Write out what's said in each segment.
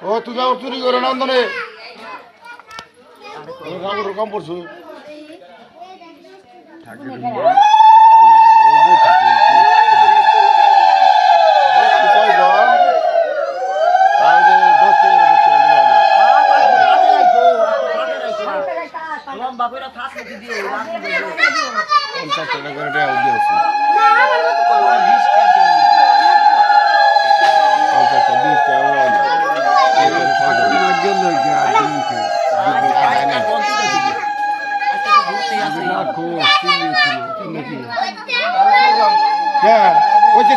ও তুই যাও চুরি করে নন্দনে কম পড়ছো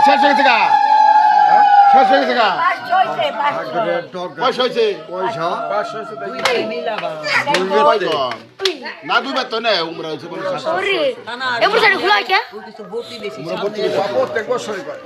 শেষ হয়ে গেছে গা শেষ হয়ে গেছে গা পয়সা হয়েছে না দুইবার তো নেই উমরা হয়েছে প্রত্যেক বছরই করে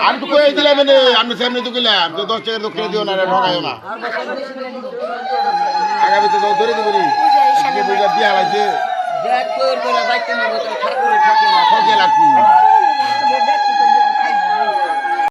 আমি তো কয়ে দিলাম আমি সামনে তো গেলাম 10 টাকার দক্ষিণে দিও না ঠকাইও না আগামীতে ধরে দিব বিয়া লাগছে ঠকে লাগছি